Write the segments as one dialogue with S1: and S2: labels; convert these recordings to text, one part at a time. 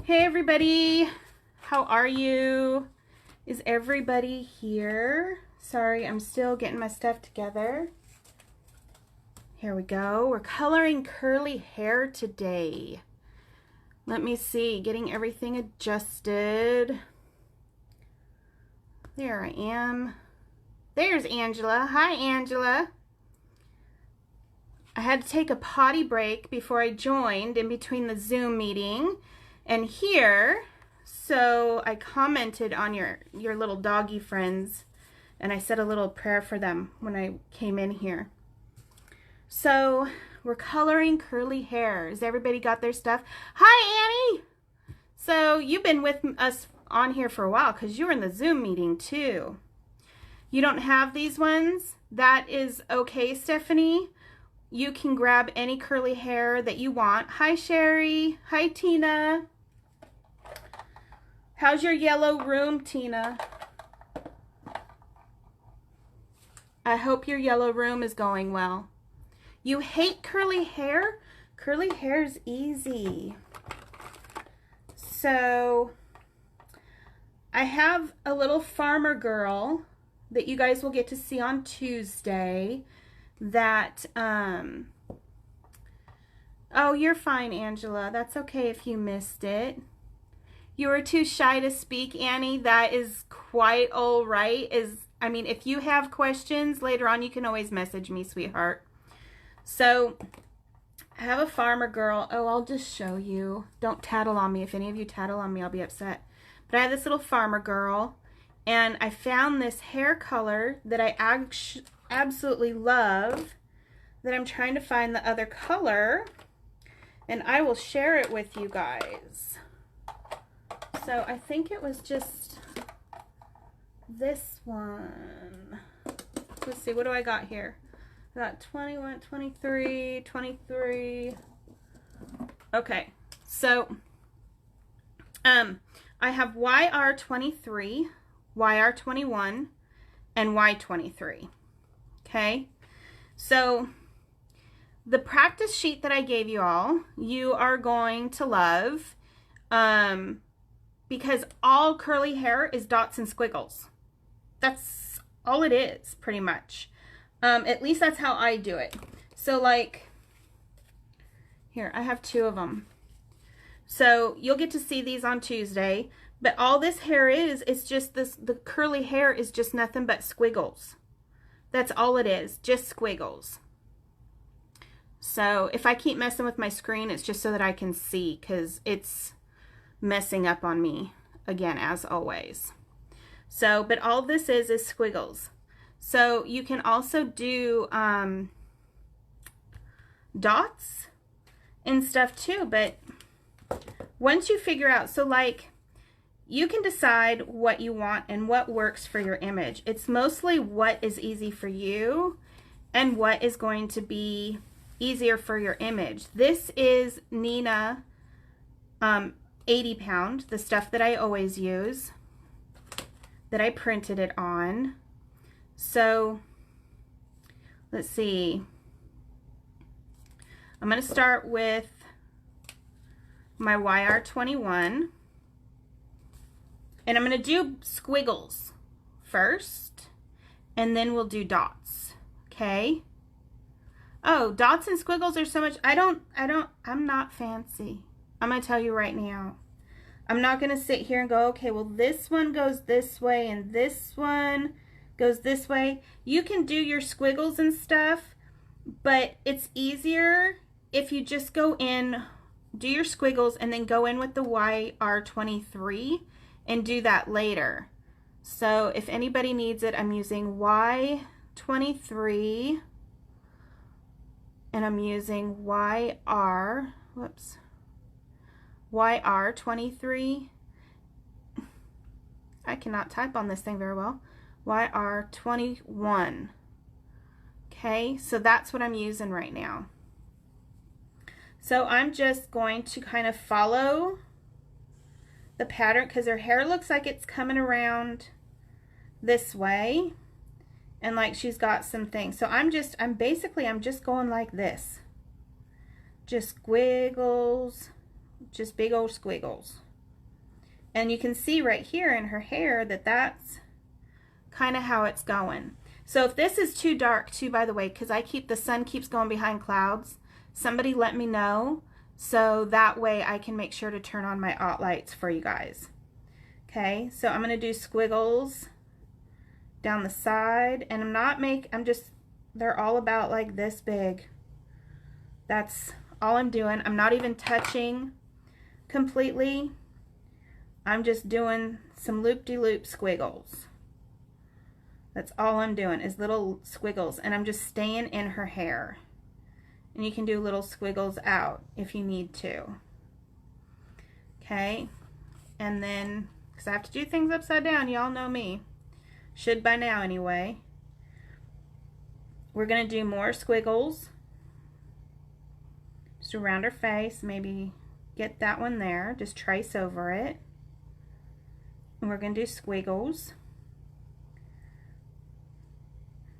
S1: Hey everybody, how are you? Is everybody here? Sorry, I'm still getting my stuff together. Here we go. We're coloring curly hair today. Let me see, getting everything adjusted. There I am. There's Angela. Hi, Angela. I had to take a potty break before I joined in between the Zoom meeting and here, so I commented on your little doggy friends, and I said a little prayer for them when I came in here. So we're coloring curly hair. Has everybody got their stuff? Hi, Annie. So you've been with us on here for a while because you were in the Zoom meeting too. You don't have these ones? That is okay, Stephanie. You can grab any curly hair that you want. Hi, Sherry. Hi, Tina. How's your yellow room, Tina? I hope your yellow room is going well. You hate curly hair? Curly hair is easy. So, I have a little farmer girl that you guys will get to see on Tuesday that, oh, you're fine, Angela. That's okay if you missed it. You were too shy to speak, Annie. That is quite all right. I mean, if you have questions later on, you can always message me, sweetheart. So, I have a farmer girl. Oh, I'll just show you. Don't tattle on me. If any of you tattle on me, I'll be upset. But I have this little farmer girl, and I found this hair color that I absolutely love, that I'm trying to find the other color, and I will share it with you guys. So I think it was just this one. Let's see, what do I got here? I got 21, 23, 23. Okay, so I have YR23, YR21, and Y23. Okay, so the practice sheet that I gave you all, you are going to love, because all curly hair is dots and squiggles. That's all it is, pretty much. At least that's how I do it. So like, here, I have two of them. So you'll get to see these on Tuesday, but all this hair is just this, the curly hair is just nothing but squiggles. That's all it is, just squiggles. So if I keep messing with my screen, it's just so that I can see, because it's messing up on me again, as always. So, but all this is squiggles. So you can also do dots and stuff too, but once you figure out, so like, you can decide what you want and what works for your image. It's mostly what is easy for you and what is going to be easier for your image. This is Nina 80 pound, the stuff that I always use, that I printed it on. So let's see. I'm going to start with my YR21. And I'm going to do squiggles first, and then we'll do dots. Okay? Oh, dots and squiggles are so much, I'm not fancy. I'm going to tell you right now. I'm not going to sit here and go, okay, well, this one goes this way and this one goes this way. You can do your squiggles and stuff, but it's easier if you just go in, do your squiggles, and then go in with the YR23 and do that later. So if anybody needs it, I'm using Y23 and I'm using YR23. I cannot type on this thing very well. YR21. Okay, so that's what I'm using right now. So I'm just going to kind of follow the pattern, because her hair looks like it's coming around this way, and like she's got some things. So I'm just going like this. Just squiggles, just big old squiggles. And you can see right here in her hair that that's kind of how it's going. So if this is too dark too, by the way, because the sun keeps going behind clouds, somebody let me know so that way I can make sure to turn on my aught lights for you guys. Okay, so I'm going to do squiggles down the side, and they're all about like this big. That's all I'm doing. I'm not even touching completely. I'm just doing some loop-de-loop squiggles. That's all I'm doing is little squiggles, and I'm just staying in her hair. And you can do little squiggles out if you need to. Okay, and then, because I have to do things upside down, y'all know me. Should by now anyway. We're going to do more squiggles. Just around her face, maybe get that one there. Just trace over it. And we're going to do squiggles.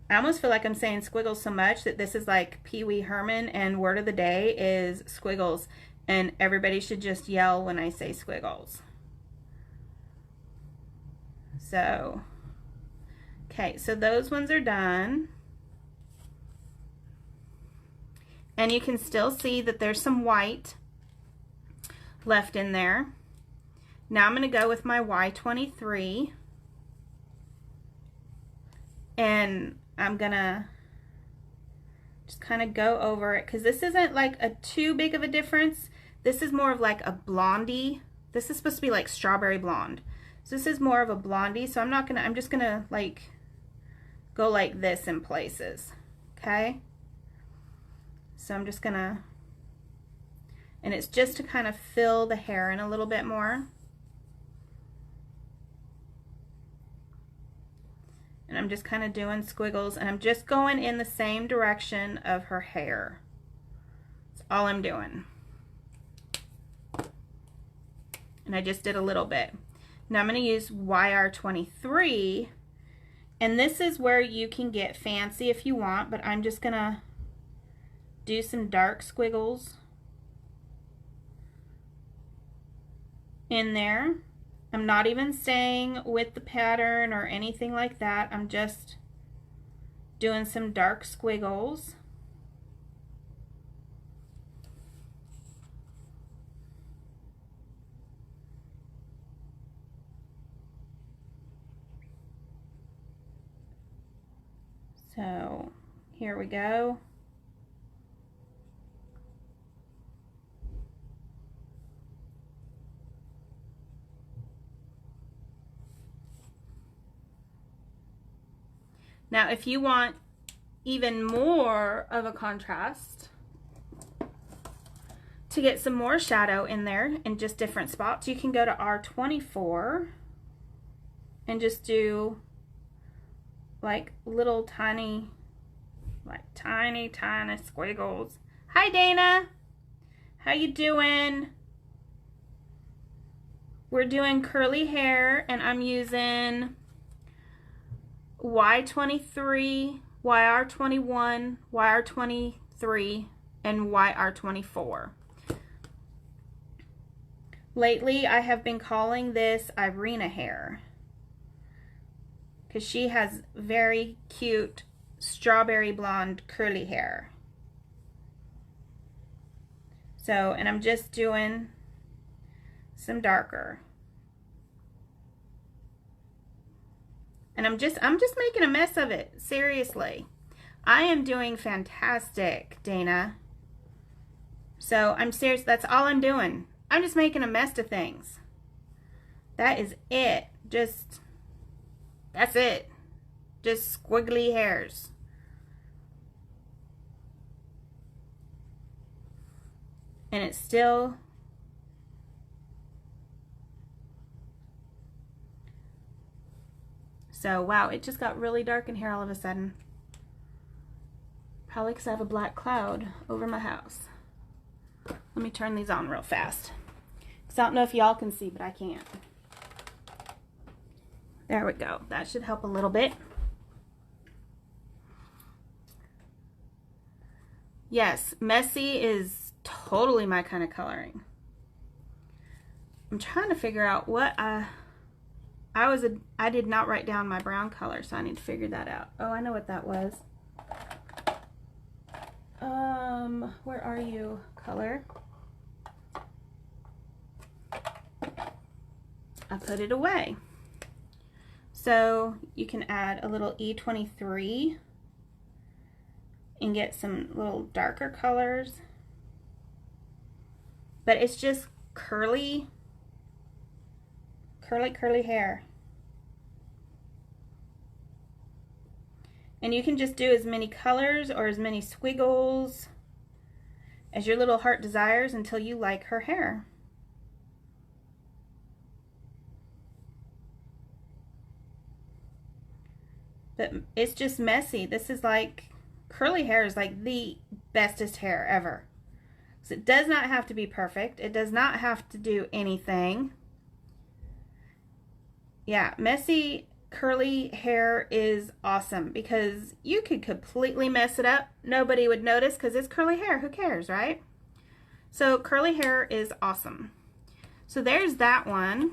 S1: I almost feel like I'm saying squiggles so much that this is like Pee Wee Herman, and word of the day is squiggles, and everybody should just yell when I say squiggles. So, okay, so those ones are done. And you can still see that there's some white left in there. Now I'm going to go with my Y23, and I'm gonna just kind of go over it, because this isn't like a too big of a difference. This is more of like a blondie. This is supposed to be like strawberry blonde. So this is more of a blondie. So I'm just gonna like go like this in places. Okay. So I'm just gonna, and it's just to kind of fill the hair in a little bit more. And I'm just kind of doing squiggles, and I'm just going in the same direction of her hair. That's all I'm doing. And I just did a little bit. Now I'm going to use YR23, and this is where you can get fancy if you want, but I'm just going to do some dark squiggles in there. I'm not even staying with the pattern or anything like that. I'm just doing some dark squiggles. So here we go. Now, if you want even more of a contrast, to get some more shadow in there in just different spots, you can go to R24 and just do like little tiny, tiny squiggles. Hi, Dana. How you doing? We're doing curly hair, and I'm using Y23, YR21, YR23, and YR24. Lately, I have been calling this Irina hair because she has very cute strawberry blonde curly hair. So, and I'm just doing some darker. And I'm just making a mess of it. Seriously. I am doing fantastic, Dana. So I'm serious. That's all I'm doing. I'm just making a mess of things. That is it. That's it. Just squiggly hairs. And it's still so, wow, it just got really dark in here all of a sudden. Probably because I have a black cloud over my house. Let me turn these on real fast. Because I don't know if y'all can see, but I can't. There we go. That should help a little bit. Yes, messy is totally my kind of coloring. I'm trying to figure out what I did not write down my brown color, so I need to figure that out. Oh, I know what that was. Where are you, color? I put it away. So you can add a little E23 and get some little darker colors. But it's just curly hair. And you can just do as many colors or as many squiggles as your little heart desires until you like her hair. But it's just messy. This is like, curly hair is like the bestest hair ever. So it does not have to be perfect. It does not have to do anything. Yeah, messy curly hair is awesome because you could completely mess it up. Nobody would notice because it's curly hair. Who cares, right? So curly hair is awesome. So there's that one.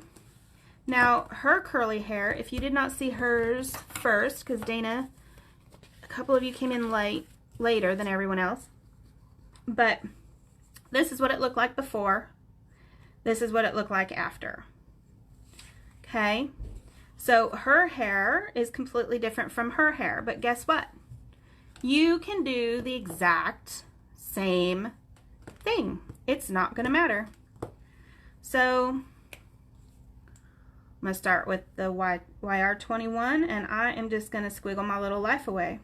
S1: Now her curly hair, if you did not see hers first, because Dana, a couple of you came in later than everyone else, but this is what it looked like before. This is what it looked like after. Okay. So her hair is completely different from her hair, but guess what? You can do the exact same thing. It's not going to matter. So I'm going to start with the YR21, and I am just going to squiggle my little life away.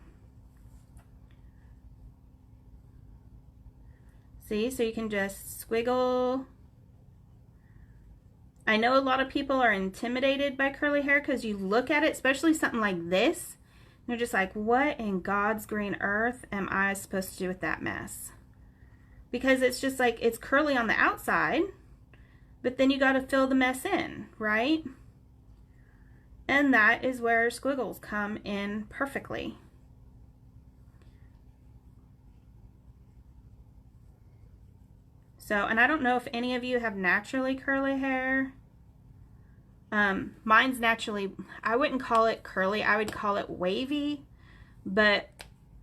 S1: See, so you can just squiggle. I know a lot of people are intimidated by curly hair because you look at it, especially something like this, and you're just like, what in God's green earth am I supposed to do with that mess? Because it's just like, it's curly on the outside, but then you got to fill the mess in, right? And that is where squiggles come in perfectly. So, and I don't know if any of you have naturally curly hair. Mine's naturally, I wouldn't call it curly, I would call it wavy, but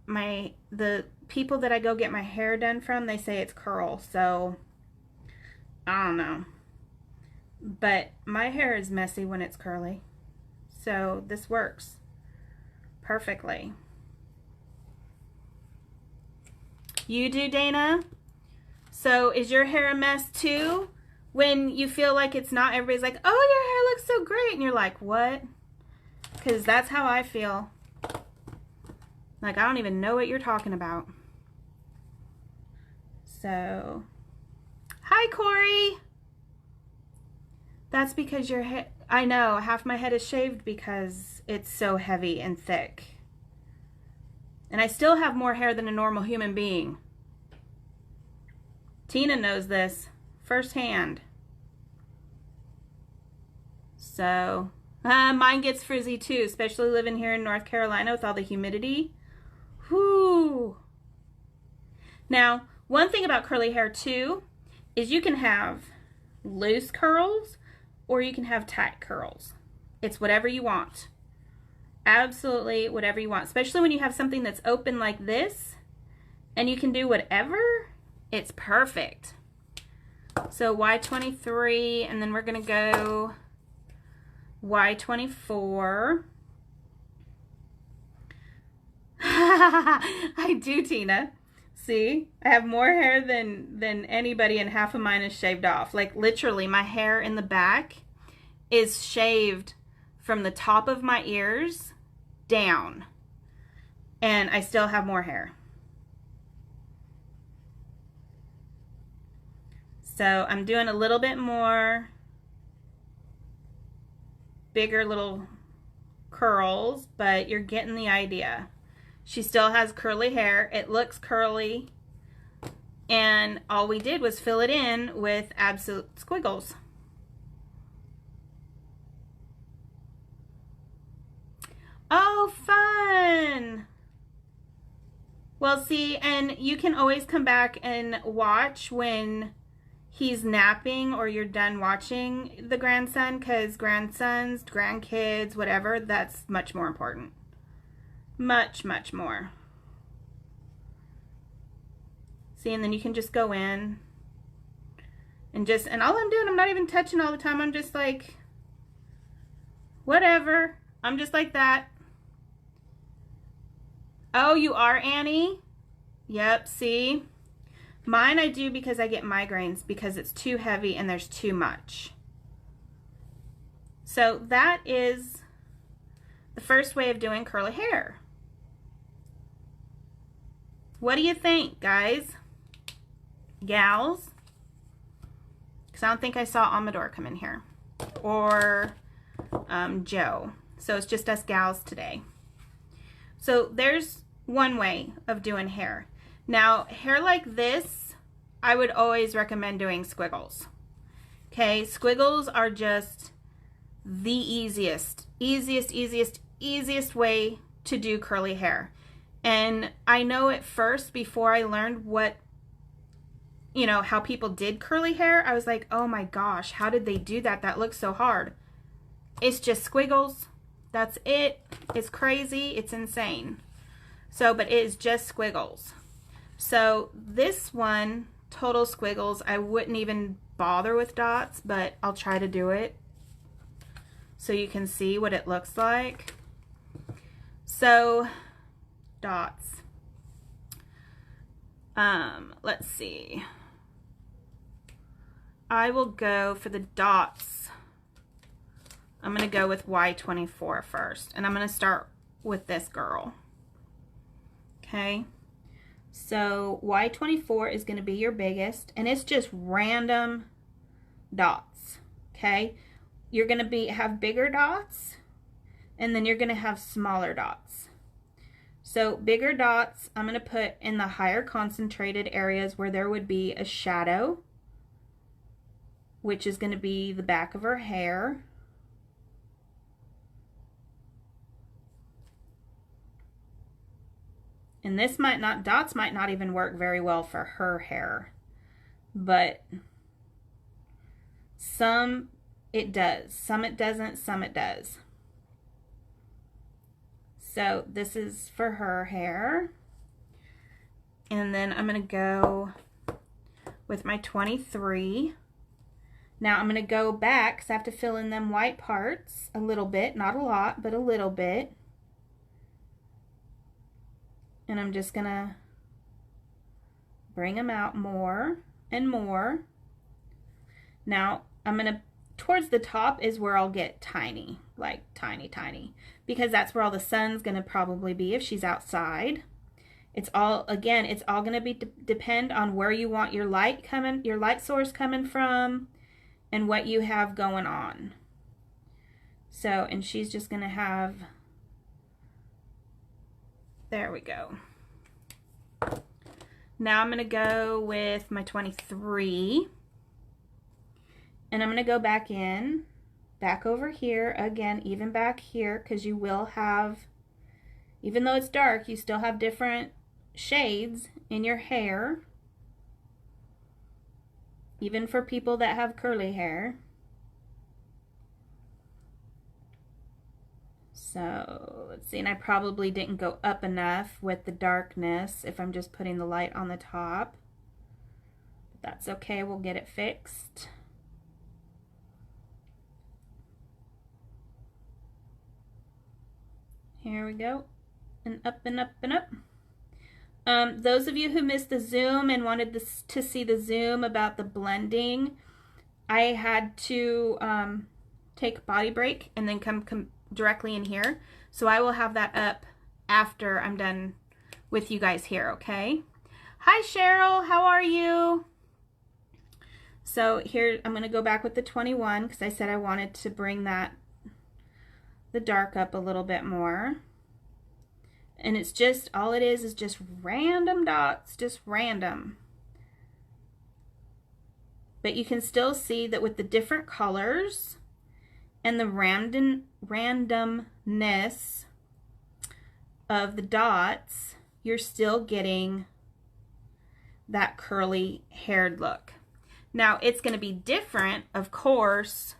S1: the people that I go get my hair done from, they say it's curl, so I don't know. But my hair is messy when it's curly, so this works perfectly. You do, Dana? So is your hair a mess too? When you feel like it's not, everybody's like, oh, your hair looks so great. And you're like, what? Because that's how I feel. Like, I don't even know what you're talking about. So, hi, Corey. That's because your hair, I know, half my head is shaved because it's so heavy and thick. And I still have more hair than a normal human being. Tina knows this firsthand. So, mine gets frizzy too, especially living here in North Carolina with all the humidity. Whoo! Now, one thing about curly hair too is you can have loose curls or you can have tight curls. It's whatever you want. Absolutely whatever you want, especially when you have something that's open like this and you can do whatever. It's perfect. So Y23, and then we're going to go Y24. I do, Tina. See, I have more hair than anybody, and half of mine is shaved off. Like literally, my hair in the back is shaved from the top of my ears down, and I still have more hair. So I'm doing a little bit more bigger little curls, but you're getting the idea. She still has curly hair. It looks curly. And all we did was fill it in with absolute squiggles. Oh, fun! Well, see, and you can always come back and watch when he's napping or you're done watching the grandson, because grandsons, grandkids, whatever, that's much more important. Much, much more. See, and then you can just go in and all I'm doing, I'm not even touching all the time. I'm just like, whatever. I'm just like that. Oh, you are, Annie? Yep, see? Mine I do because I get migraines because it's too heavy and there's too much. So that is the first way of doing curly hair. What do you think, guys? Gals? Because I don't think I saw Amador come in here. Or Joe. So it's just us gals today. So there's one way of doing hair. Now, hair like this, I would always recommend doing squiggles. Okay, squiggles are just the easiest way to do curly hair. And I know at first, before I learned what, you know, how people did curly hair, I was like, oh my gosh, how did they do that? That looks so hard. It's just squiggles. That's it. It's crazy. It's insane. So, but it is just squiggles. So this one, total squiggles, I wouldn't even bother with dots, but I'll try to do it so you can see what it looks like. So, dots. Let's see. I will go for the dots. I'm going to go with Y24 first, and I'm going to start with this girl. Okay. So Y24 is going to be your biggest, and it's just random dots. Okay. You're going to have bigger dots, and then you're going to have smaller dots. So bigger dots, I'm going to put in the higher concentrated areas where there would be a shadow, which is going to be the back of her hair. And this dots might not even work very well for her hair, but some it does, some it doesn't, some it does. So this is for her hair. And then I'm going to go with my 23. Now I'm going to go back because I have to fill in them white parts a little bit, not a lot, but a little bit. And I'm just going to bring them out more and more. Now I'm going to, towards the top is where I'll get tiny, like tiny, tiny, because that's where all the sun's going to probably be if she's outside. It's all, again, it's all going to be depend on where you want your light source coming from and what you have going on. So, and she's just going to have, there we go. Now I'm going to go with my 23. And I'm going to go back over here, again, even back here, because you will have, even though it's dark, you still have different shades in your hair, even for people that have curly hair. So let's see, and I probably didn't go up enough with the darkness if I'm just putting the light on the top. But that's okay, we'll get it fixed. Here we go, and up and up and up. Those of you who missed the Zoom and wanted to see the Zoom about the blending, I had to take a body break and then come directly in here. So I will have that up after I'm done with you guys here, okay? Hi Cheryl, how are you? So here, I'm gonna go back with the 21 because I said I wanted to bring the dark up a little bit more. And it's just, all it is just random dots, just random. But you can still see that with the different colors and the randomness of the dots, you're still getting that curly haired look. Now, it's going to be different, of course,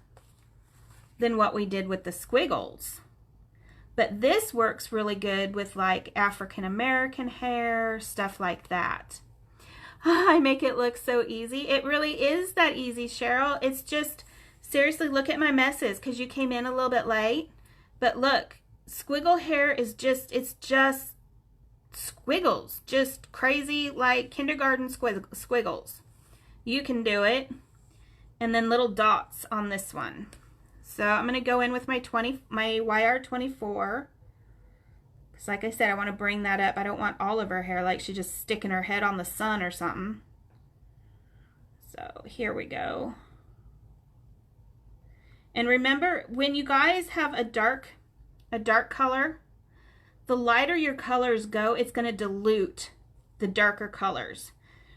S1: than what we did with the squiggles. But this works really good with like African American hair, stuff like that. I make it look so easy. It really is that easy, Cheryl. It's just, seriously, look at my messes because you came in a little bit late. But look, squiggle hair is just, it's just squiggles. Just crazy like kindergarten squiggles. You can do it. And then little dots on this one. So I'm going to go in with my YR24. Because like I said, I want to bring that up. I don't want all of her hair like she's just sticking her head on the sun or something. So here we go. And remember, when you guys have a dark color, the lighter your colors go, it's going to dilute the darker colors.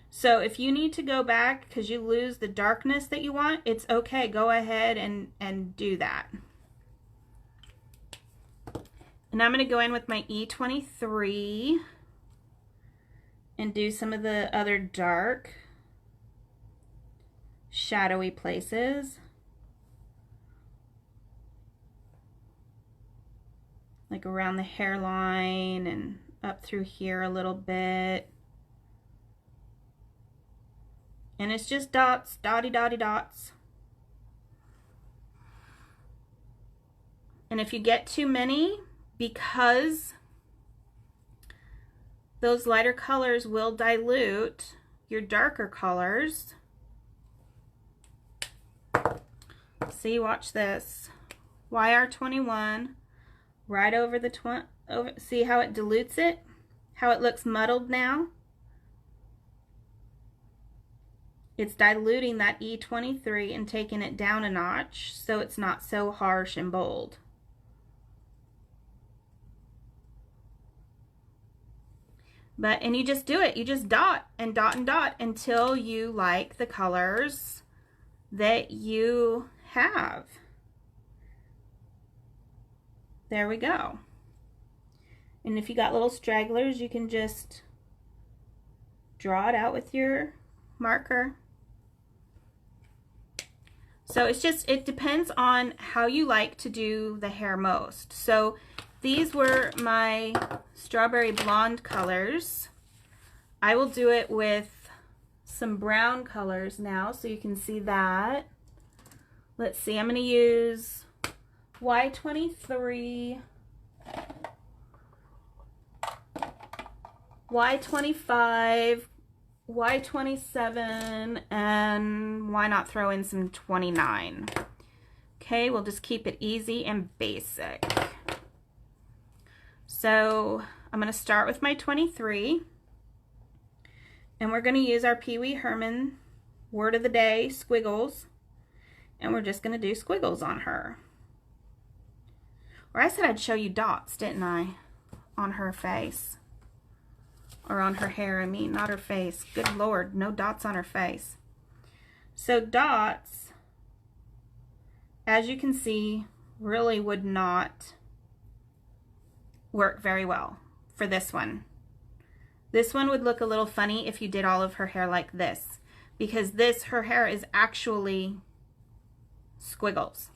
S1: So if you need to go back because you lose the darkness that you want, it's okay. Go ahead and do that. And I'm going to go in with my E23 and do some of the other dark, shadowy places. Like around the hairline and up through here a little bit. And it's just dots, dotty dots. And if you get too many, because those lighter colors will dilute your darker colors. See, watch this. YR21, right over the see how it dilutes it? How it looks muddled now? It's diluting that E23 and taking it down a notch so it's not so harsh and bold. And you just do it. You just dot and dot and dot until you like the colors that you have. There we go. And if you got little stragglers, you can just draw it out with your marker. So it's just, it depends on how you like to do the hair most. So these were my strawberry blonde colors. I will do it with some brown colors now so you can see that. Let's see, I'm going to use Y23, Y25, Y27, and why not throw in some 29? Okay, we'll just keep it easy and basic. So I'm going to start with my 23, and we're going to use our Pee Wee Herman word of the day, squiggles, and we're just going to do squiggles on her. Or I said I'd show you dots, didn't I, on her face. Or on her hair, I mean, not her face. Good Lord, no dots on her face. So dots, as you can see, really would not work very well for this one. This one would look a little funny if you did all of her hair like this, because her hair is actually squiggles.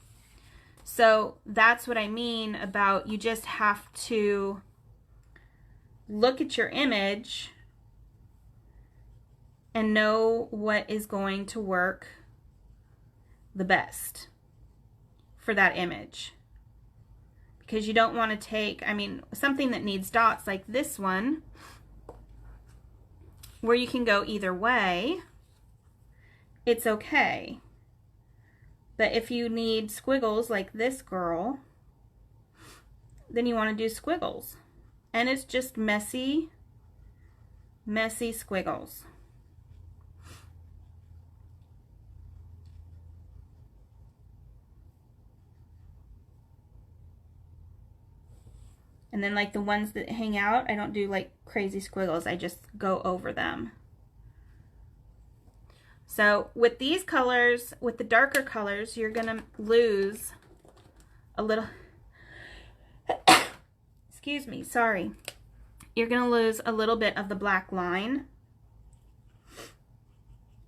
S1: So that's what I mean about you just have to look at your image and know what is going to work the best for that image. Because you don't want to take, I mean, something that needs dots like this one, where you can go either way, it's okay. But if you need squiggles like this girl, then you want to do squiggles. And it's just messy, messy squiggles. And then like the ones that hang out, I don't do like crazy squiggles. I just go over them. So with these colors, with the darker colors, you're gonna lose a little, excuse me, sorry. You're gonna lose a little bit of the black line.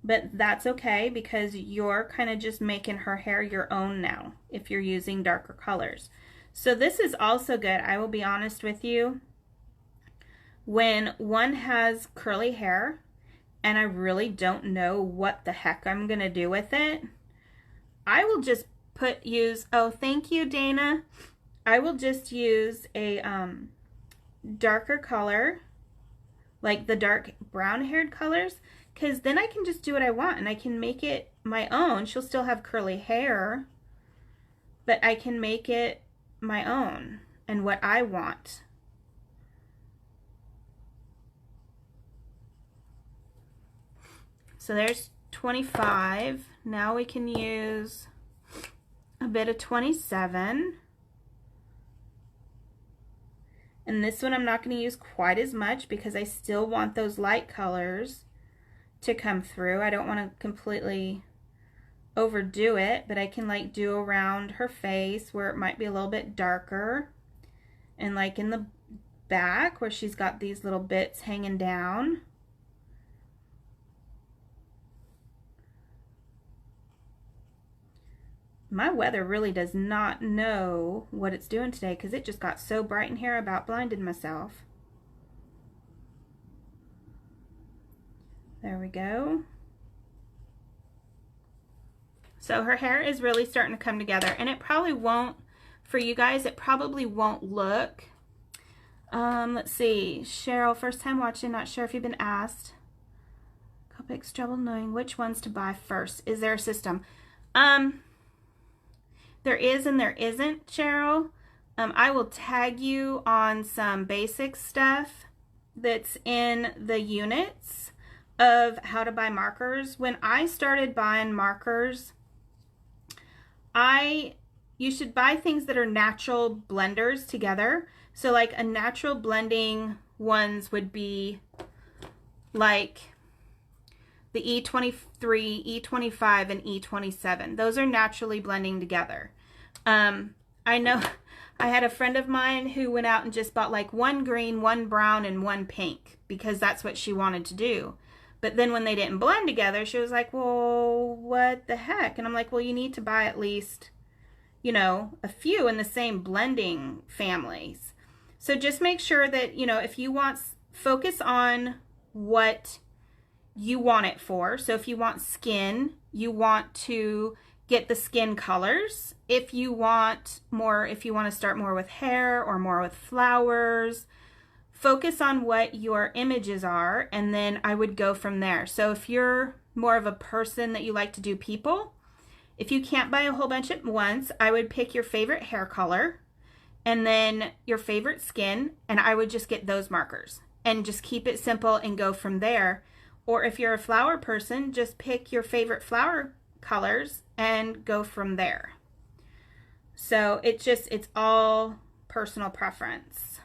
S1: but that's okay because you're kind of just making her hair your own now if you're using darker colors. So this is also good. I will be honest with you. When one has curly hair and I really don't know what the heck I'm gonna do with it, I will just use, oh, thank you, Dana. I will just use a darker color, like the dark brown haired colors, because then I can just do what I want and I can make it my own. She'll still have curly hair, but I can make it my own and what I want. So there's 25. Now we can use a bit of 27. And this one I'm not going to use quite as much because I still want those light colors to come through. I don't want to completely overdo it, but I can like do around her face where it might be a little bit darker, and like in the back where she's got these little bits hanging down. My weather really does not know what it's doing today because it just got so bright in here I about blinded myself. There we go. So her hair is really starting to come together, and it probably won't, for you guys, it probably won't look. Let's see. Cheryl, first time watching, not sure if you've been asked. Copics trouble knowing which ones to buy first. Is there a system? There is and there isn't, Cheryl. I will tag you on some basic stuff that's in the units of how to buy markers. When I started buying markers, you should buy things that are natural blenders together. So like a natural blending ones would be like the E23, E25, and E27. Those are naturally blending together. I know I had a friend of mine who went out and just bought like one green, one brown, and one pink because that's what she wanted to do. But then when they didn't blend together, she was like, well, what the heck? And I'm like, well, you need to buy at least, you know, a few in the same blending families. So just make sure that, you know, if you want, focus on what you want it for. So if you want skin, you want to get the skin colors. If you want more, if you want to start more with hair or more with flowers, focus on what your images are, and then I would go from there. So if you're more of a person that you like to do people, if you can't buy a whole bunch at once, I would pick your favorite hair color and then your favorite skin, and I would just get those markers and just keep it simple and go from there. Or if you're a flower person, just pick your favorite flower colors and go from there. So it's all personal preference.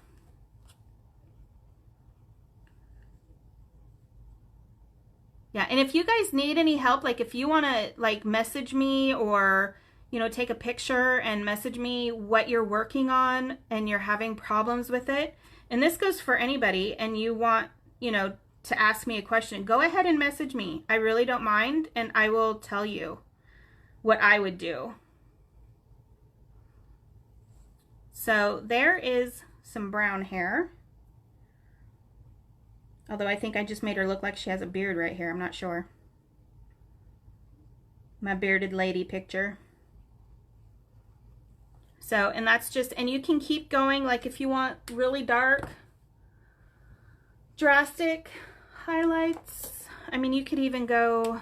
S1: Yeah, and if you guys need any help, like if you want to like message me or, you know, take a picture and message me what you're working on and you're having problems with it, and this goes for anybody, and you want, you know, to ask me a question, go ahead and message me. I really don't mind, and I will tell you what I would do. So there is some brown hair. Although I think I just made her look like she has a beard right here. I'm not sure. My bearded lady picture. So, and that's just, and you can keep going, like if you want really dark, drastic highlights. I mean, you could even go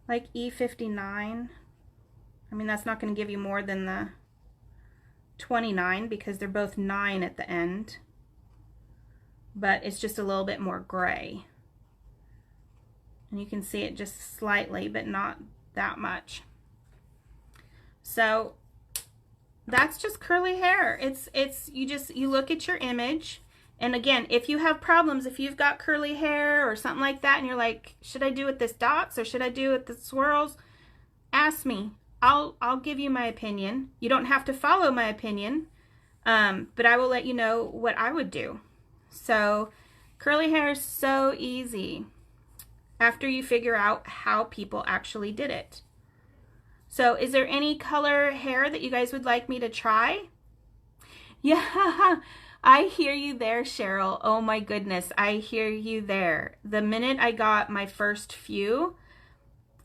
S1: like E59. I mean, that's not going to give you more than the 29 because they're both 9 at the end. But it's just a little bit more gray. And you can see it just slightly, but not that much. So that's just curly hair. You look at your image. And again, if you have problems, if you've got curly hair or something like that, and you're like, should I do with this dots or should I do with the swirls? Ask me. I'll give you my opinion. You don't have to follow my opinion, but I will let you know what I would do. So curly hair is so easy. after you figure out how people actually did it. So is there any color hair that you guys would like me to try? Yeah, I hear you there, Cheryl. Oh my goodness, I hear you there. The minute I got my first few,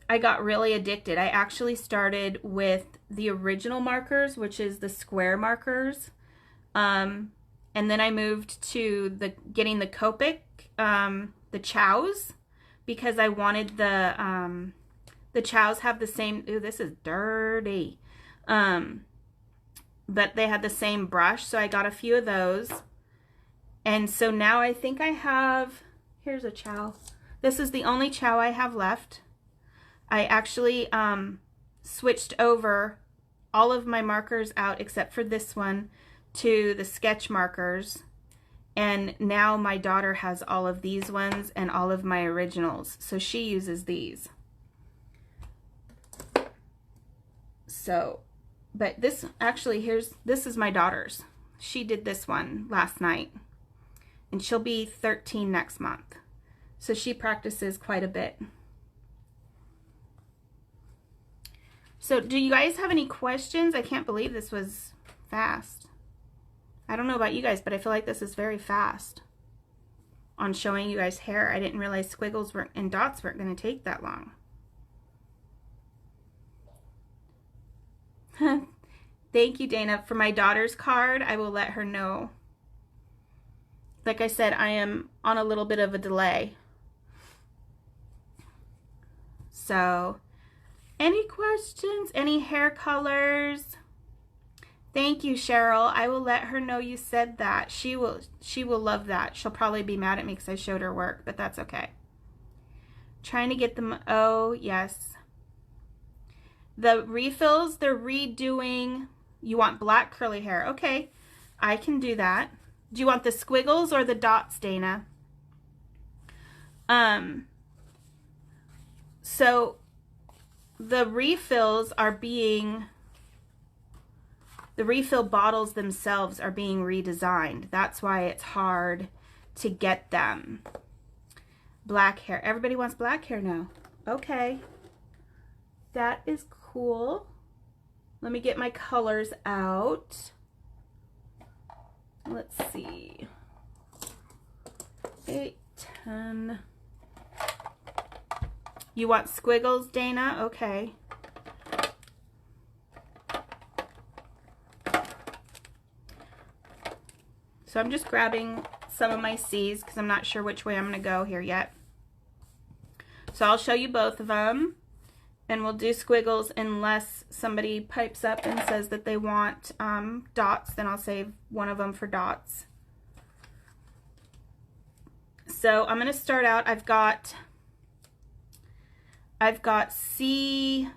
S1: I got really addicted. I actually started with the original markers, which is the square markers. And then I moved to getting the Copic, the chows, because I wanted the chows have the same, ooh, this is dirty. But they had the same brush, so I got a few of those. And so now I think I have, here's a chow. This is the only chow I have left. I actually switched over all of my markers out except for this one to the sketch markers. And now my daughter has all of these ones and all of my originals. So she uses these. So, but this actually, this is my daughter's. She did this one last night. And she'll be 13 next month. So she practices quite a bit. So do you guys have any questions? I can't believe this was fast. I don't know about you guys, but I feel like this is very fast on showing you guys hair. I didn't realize squiggles and dots weren't going to take that long. Thank you, Dana. For my daughter's card, I will let her know. Like I said, I am on a little bit of a delay. So, any questions? Any hair colors? Thank you, Cheryl. I will let her know you said that. She will love that. She'll probably be mad at me because I showed her work, but that's okay. Trying to get them, oh, yes. The refills, they're redoing, you want black curly hair. Okay, I can do that. Do you want the squiggles or the dots, Dana? So the refills are being, the refill bottles themselves are being redesigned. That's why it's hard to get them. Black hair. Everybody wants black hair now. Okay. That is cool. Let me get my colors out. Let's see. 8, 10. You want squiggles, Dana? Okay. So I'm just grabbing some of my C's because I'm not sure which way I'm going to go here yet. So I'll show you both of them. And we'll do squiggles unless somebody pipes up and says that they want dots. Then I'll save one of them for dots. So I'm going to start out. I've got C10,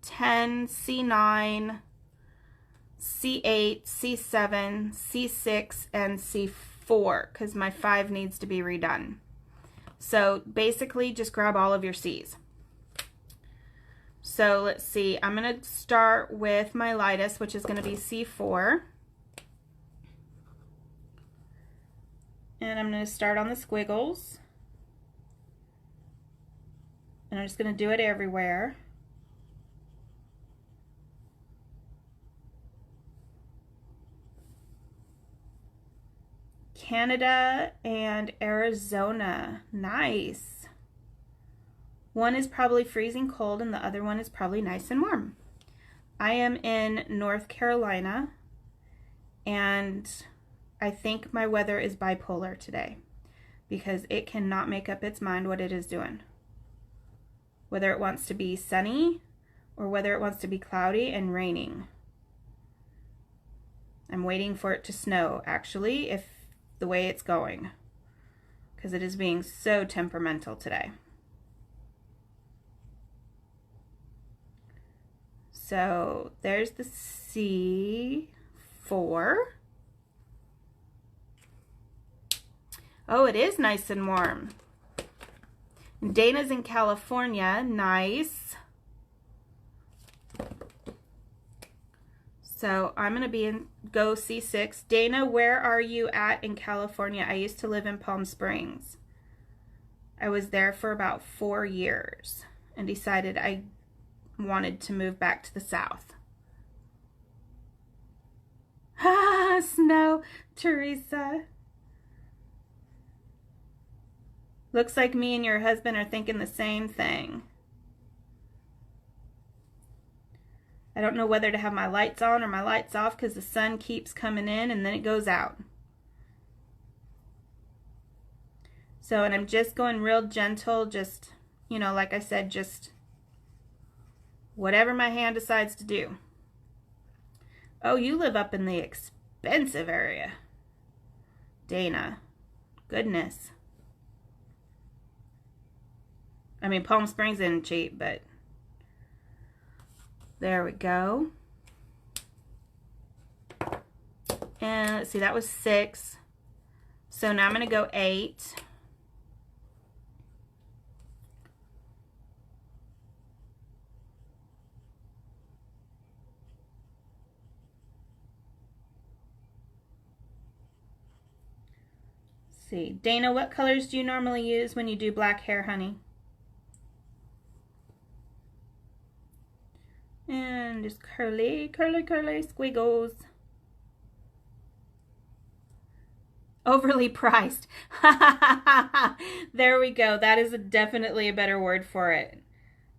S1: C9, C8, C7, C6, and C4 because my 5 needs to be redone. So basically just grab all of your C's. So let's see, I'm going to start with my lightest, which is going to be C4. And I'm going to start on the squiggles. And I'm just going to do it everywhere. Canada and Arizona. Nice. One is probably freezing cold and the other one is probably nice and warm. I am in North Carolina and I think my weather is bipolar today because it cannot make up its mind what it is doing. Whether it wants to be sunny or whether it wants to be cloudy and raining. I'm waiting for it to snow actually, if the way it's going, because it is being so temperamental today. So there's the C4. Oh, it is nice and warm. Dana's in California. Nice. So I'm going to go C6. Dana, where are you at in California? I used to live in Palm Springs. I was there for about 4 years and decided I wanted to move back to the South. Ah, snow, Teresa. Looks like me and your husband are thinking the same thing. I don't know whether to have my lights on or my lights off because the sun keeps coming in and then it goes out. So, and I'm just going real gentle, just, you know, like I said, just whatever my hand decides to do. Oh, you live up in the expensive area, Dana. Goodness. I mean, Palm Springs isn't cheap, but there we go. And let's see, that was 6. So now I'm going to go 8. Let's see, Dana, what colors do you normally use when you do black hair, honey? And just curly, curly, curly squiggles. Overly priced. There we go. That is definitely a better word for it.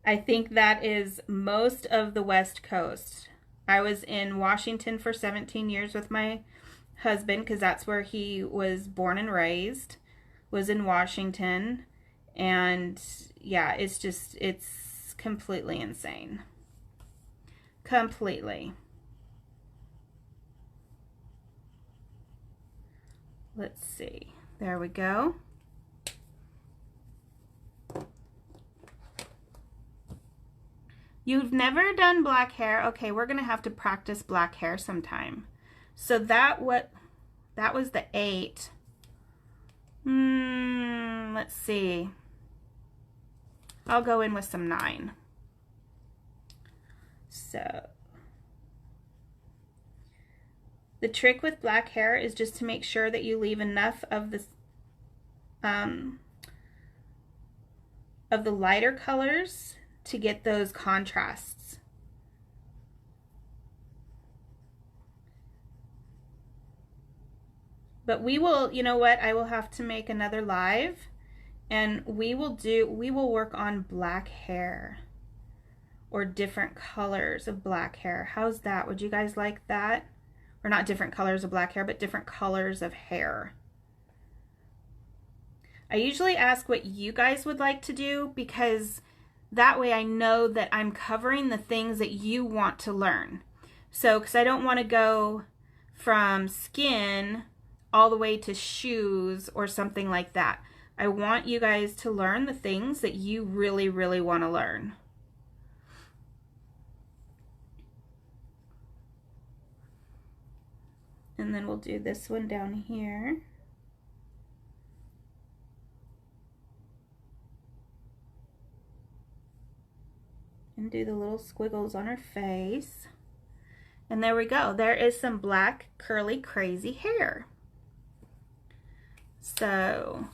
S1: I think that is most of the West Coast. I was in Washington for 17 years with my husband because that's where he was born and raised, was in Washington. And yeah, it's completely insane. Completely. Let's see. There we go. You've never done black hair? Okay, we're gonna have to practice black hair sometime. So that was the 8. Let's see. I'll go in with some 9. So the trick with black hair is just to make sure that you leave enough of the lighter colors to get those contrasts. But we will, you know what, I will have to make another live and we will work on black hair or different colors of black hair. How's that? Would you guys like that? Or not different colors of black hair, but different colors of hair. I usually ask what you guys would like to do because that way I know that I'm covering the things that you want to learn. So, because I don't want to go from skin all the way to shoes or something like that. I want you guys to learn the things that you really, really want to learn. And then we'll do this one down here. And do the little squiggles on her face. And there we go. There is some black, curly, crazy hair. So,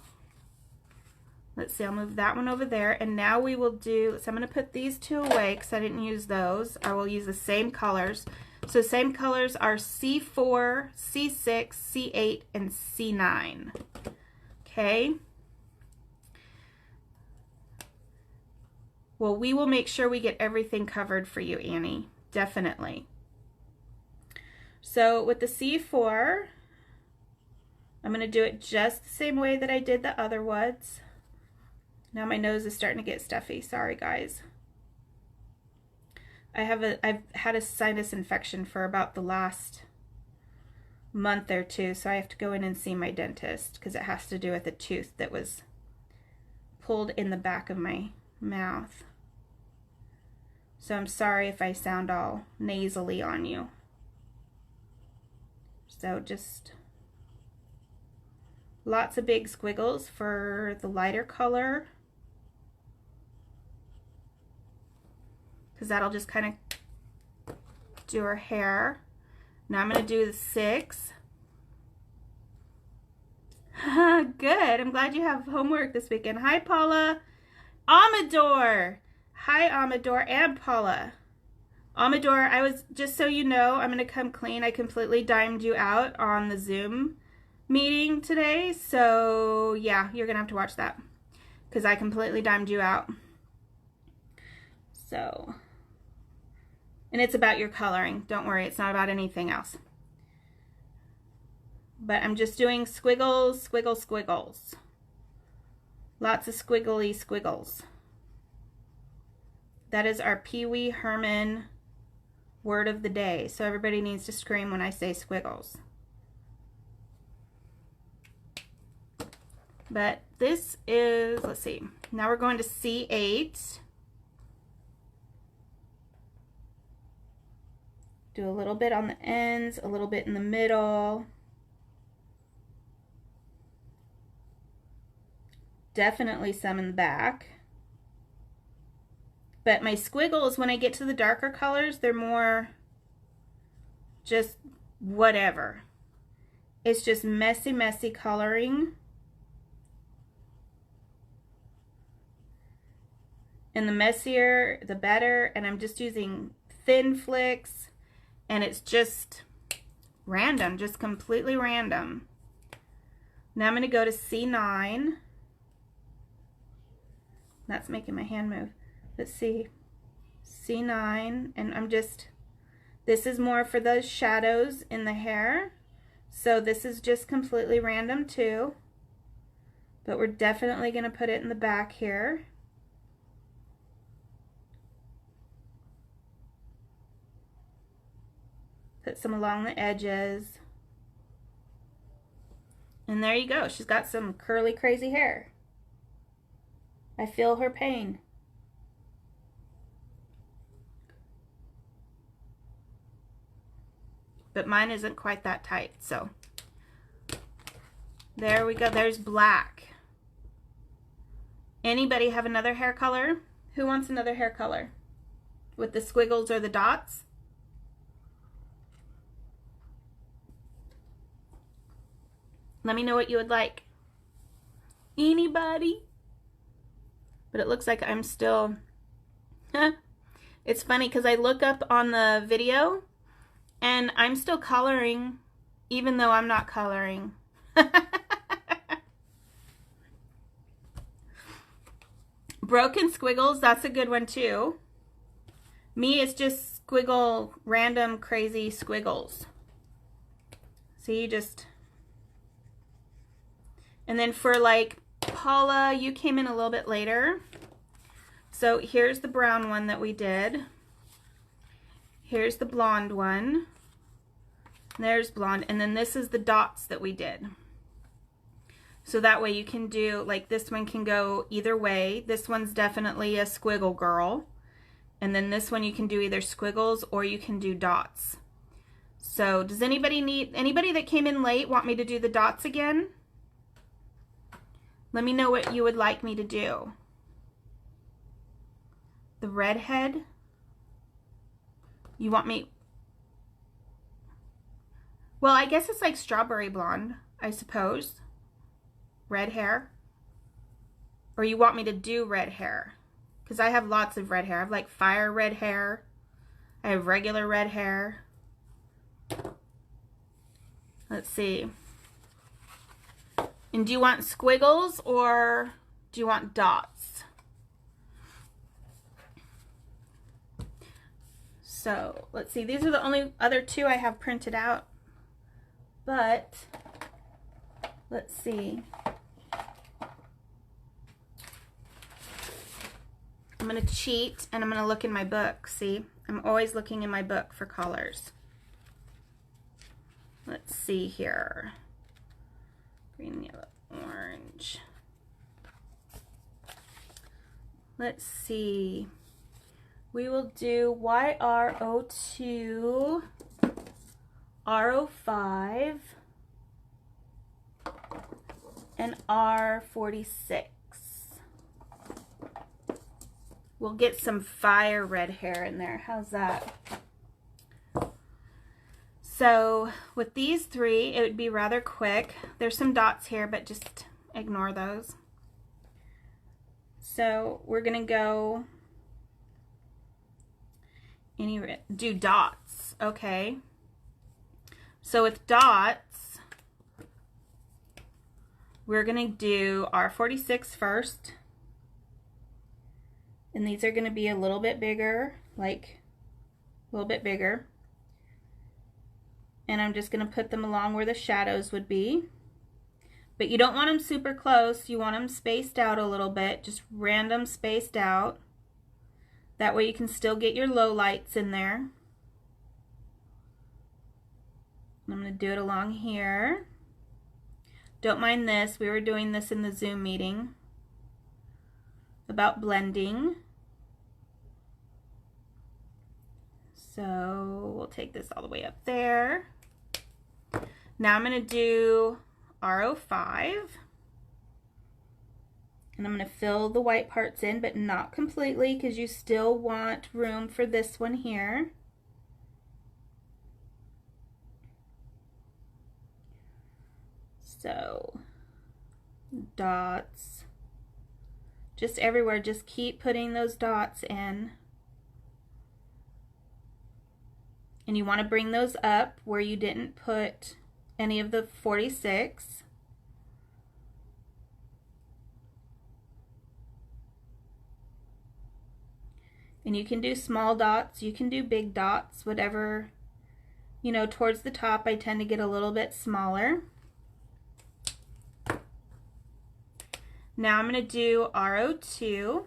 S1: let's see, I'll move that one over there. And now we will do, so I'm going to put these 2 away because I didn't use those. I will use the same colors. So same colors are C4, C6, C8, and C9. Okay. Well, we will make sure we get everything covered for you, Annie. Definitely. So with the C4, I'm going to do it just the same way that I did the other ones. Now my nose is starting to get stuffy. Sorry, guys. I've had a sinus infection for about the last month or 2, so I have to go in and see my dentist because it has to do with a tooth that was pulled in the back of my mouth. So I'm sorry if I sound all nasally on you. So just lots of big squiggles for the lighter color, because that'll just kind of do her hair. Now I'm going to do the 6. Good. I'm glad you have homework this weekend. Hi, Paula. Amador. Hi, Amador and Paula. Amador, just so you know, I'm going to come clean. I completely dimed you out on the Zoom meeting today. So, yeah, you're going to have to watch that because I completely dimed you out. So, and it's about your coloring. Don't worry, it's not about anything else. But I'm just doing squiggles, squiggles, squiggles. Lots of squiggly squiggles. That is our Pee Wee Herman word of the day. So everybody needs to scream when I say squiggles. But this is, let's see, now we're going to C8. Do a little bit on the ends, a little bit in the middle. Definitely some in the back. But my squiggles, when I get to the darker colors, they're more just whatever. It's just messy, messy coloring. And the messier, the better. And I'm just using thin flicks. And it's just random, just completely random. Now I'm going to go to C9. That's making my hand move. Let's see. C9. And this is more for those shadows in the hair. So this is just completely random too. But we're definitely going to put it in the back here. Put some along the edges. And there you go. She's got some curly, crazy hair. I feel her pain. But mine isn't quite that tight, so. There we go. There's black. Anybody have another hair color? Who wants another hair color? With the squiggles or the dots? Let me know what you would like. Anybody? But it looks like I'm still, it's funny because I look up on the video and I'm still coloring even though I'm not coloring. Broken squiggles, that's a good one too. Me, it's just squiggle, random crazy squiggles. See, just, and then for like Paula, you came in a little bit later. So here's the brown one that we did. Here's the blonde one. There's blonde. And then this is the dots that we did. So that way you can do, like this one can go either way. This one's definitely a squiggle girl. And then this one you can do either squiggles or you can do dots. So does anybody that came in late want me to do the dots again? Let me know what you would like me to do. The redhead. You want me... Well, I guess it's like strawberry blonde, I suppose. Red hair. Or you want me to do red hair. Because I have lots of red hair. I have like fire red hair. I have regular red hair. Let's see. And do you want squiggles or do you want dots? So let's see. These are the only other two I have printed out. But let's see. I'm going to cheat and I'm going to look in my book. See, I'm always looking in my book for colors. Let's see here. Green, yellow, orange. Let's see. We will do YR02, R05, and R46. We'll get some fire red hair in there. How's that? So with these three, it would be rather quick. There's some dots here, but just ignore those. So we're gonna go do dots, okay? So with dots, we're gonna do our 46 first. And these are gonna be a little bit bigger, like a little bit bigger. And I'm just gonna put them along where the shadows would be. But you don't want them super close, you want them spaced out a little bit, just random spaced out. That way you can still get your low lights in there. I'm going to do it along here. Don't mind this, we were doing this in the Zoom meeting about blending. So we'll take this all the way up there. Now I'm going to do R05. And I'm going to fill the white parts in, but not completely because you still want room for this one here. So, dots. Just everywhere, just keep putting those dots in. And you want to bring those up where you didn't put any of the 46. And you can do small dots, you can do big dots, whatever, you know, towards the top I tend to get a little bit smaller. Now I'm going to do R02.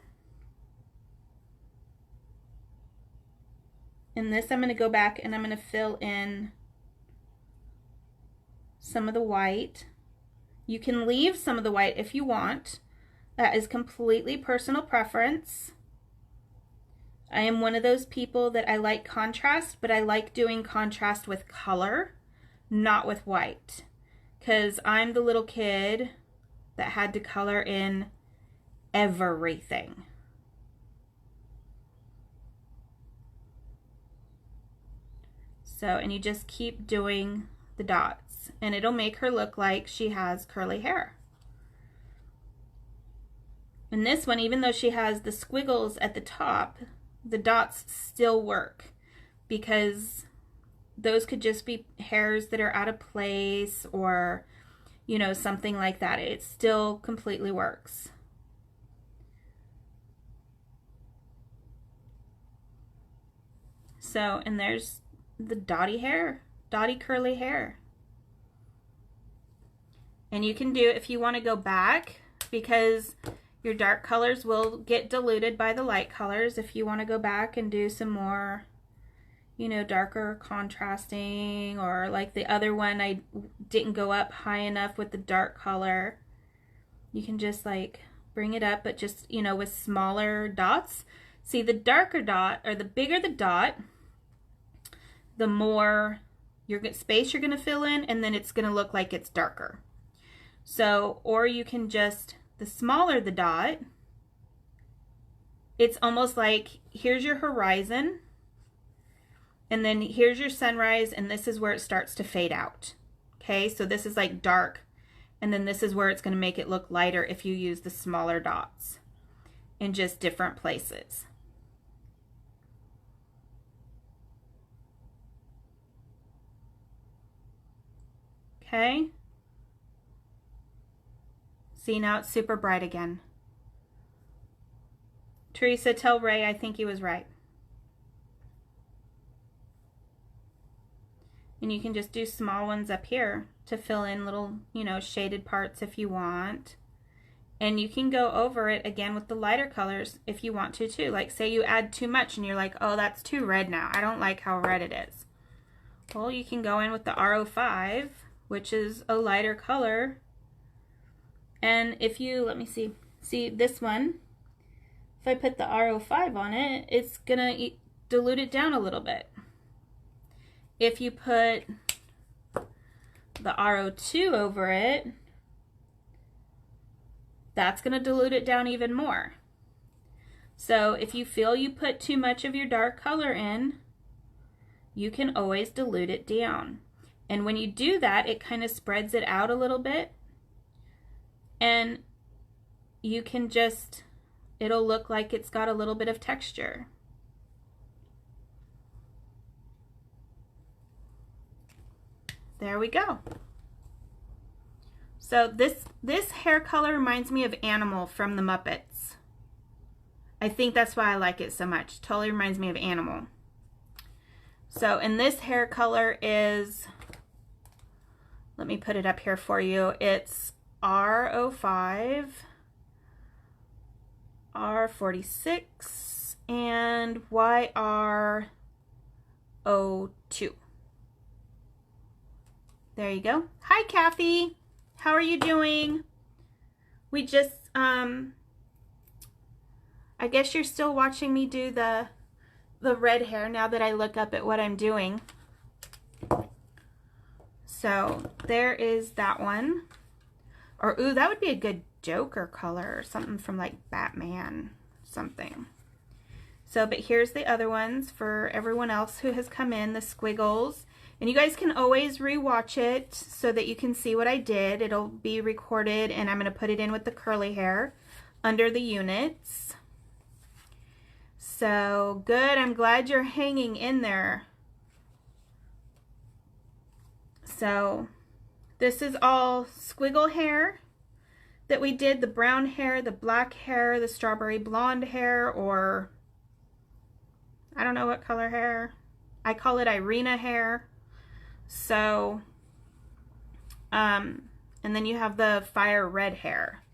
S1: In this I'm going to go back and I'm going to fill in some of the white. You can leave some of the white if you want. That is completely personal preference. I am one of those people that I like contrast, but I like doing contrast with color, not with white. Because I'm the little kid that had to color in everything. So, and you just keep doing the dots, and it'll make her look like she has curly hair. And this one, even though she has the squiggles at the top, the dots still work because those could just be hairs that are out of place or, you know, something like that. It still completely works. So, and there's the dotty hair, dotty curly hair. And you can do, if you want to go back, because your dark colors will get diluted by the light colors. If you want to go back and do some more, you know, darker contrasting, or like the other one, I didn't go up high enough with the dark color. You can just like bring it up, but just, you know, with smaller dots. See, the darker dot, or the bigger the dot, the more space you're going to fill in, and then it's going to look like it's darker. So, or you can just, the smaller the dot, it's almost like here's your horizon, and then here's your sunrise, and this is where it starts to fade out. Okay, so this is like dark, and then this is where it's going to make it look lighter if you use the smaller dots in just different places. Okay. See, now it's super bright again. Teresa, tell Ray I think he was right. And you can just do small ones up here to fill in little, you know, shaded parts if you want. And you can go over it again with the lighter colors if you want to too. Like say you add too much and you're like, oh, that's too red now. I don't like how red it is. Well, you can go in with the R05, which is a lighter color. And if you, let me see this one, if I put the R05 on it, it's gonna dilute it down a little bit. If you put the R02 over it, that's gonna dilute it down even more. So if you feel you put too much of your dark color in, you can always dilute it down. And when you do that, it kind of spreads it out a little bit. And you can just, it'll look like it's got a little bit of texture. There we go. So this hair color reminds me of Animal from the Muppets. I think that's why I like it so much. Totally reminds me of Animal. So, and this hair color is, let me put it up here for you. It's R05, R46, and YR02. There you go. Hi, Kathy. How are you doing? We just, I guess you're still watching me do the red hair now that I look up at what I'm doing. So there is that one. Or, ooh, that would be a good Joker color or something from like Batman something. So, but here's the other ones for everyone else who has come in, the squiggles. And you guys can always re-watch it so that you can see what I did. It'll be recorded, and I'm going to put it in with the curly hair under the units. So, good. I'm glad you're hanging in there. So, this is all squiggle hair that we did. The brown hair, the black hair, the strawberry blonde hair, or I don't know what color hair. I call it Irina hair. So, and then you have the fire red hair.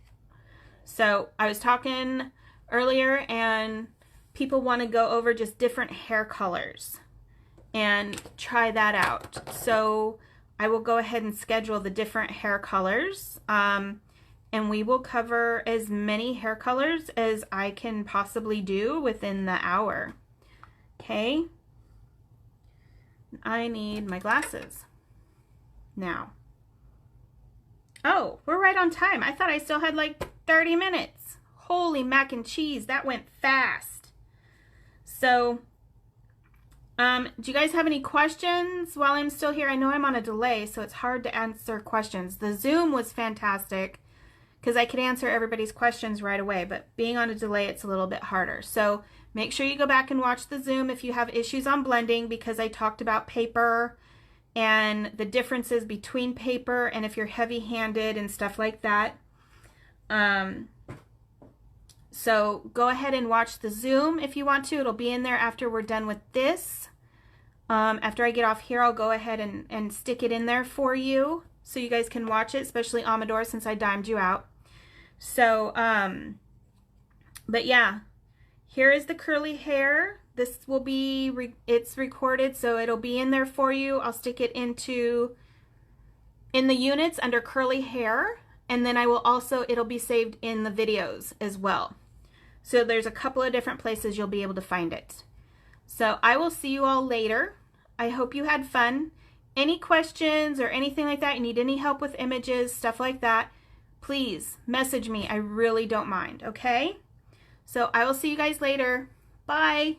S1: So I was talking earlier and people want to go over just different hair colors and try that out. So I will go ahead and schedule the different hair colors, and we will cover as many hair colors as I can possibly do within the hour. Okay. I need my glasses now. Oh, we're right on time. I thought I still had like 30 minutes. Holy mac and cheese, that went fast. So, do you guys have any questions while I'm still here? I know I'm on a delay, so it's hard to answer questions. The Zoom was fantastic because I could answer everybody's questions right away, but being on a delay, it's a little bit harder. So make sure you go back and watch the Zoom if you have issues on blending, because I talked about paper and the differences between paper and if you're heavy-handed and stuff like that. So go ahead and watch the Zoom if you want to. It'll be in there after we're done with this. After I get off here, I'll go ahead and stick it in there for you so you guys can watch it, especially Amador, since I dimed you out. So, but yeah. Here is the curly hair. This will be, it's recorded, so it'll be in there for you. I'll stick it in the units under curly hair, and then I will also, it'll be saved in the videos as well. So there's a couple of different places you'll be able to find it. So I will see you all later. I hope you had fun. Any questions or anything like that, you need any help with images, stuff like that, please message me. I really don't mind, okay? So I will see you guys later. Bye.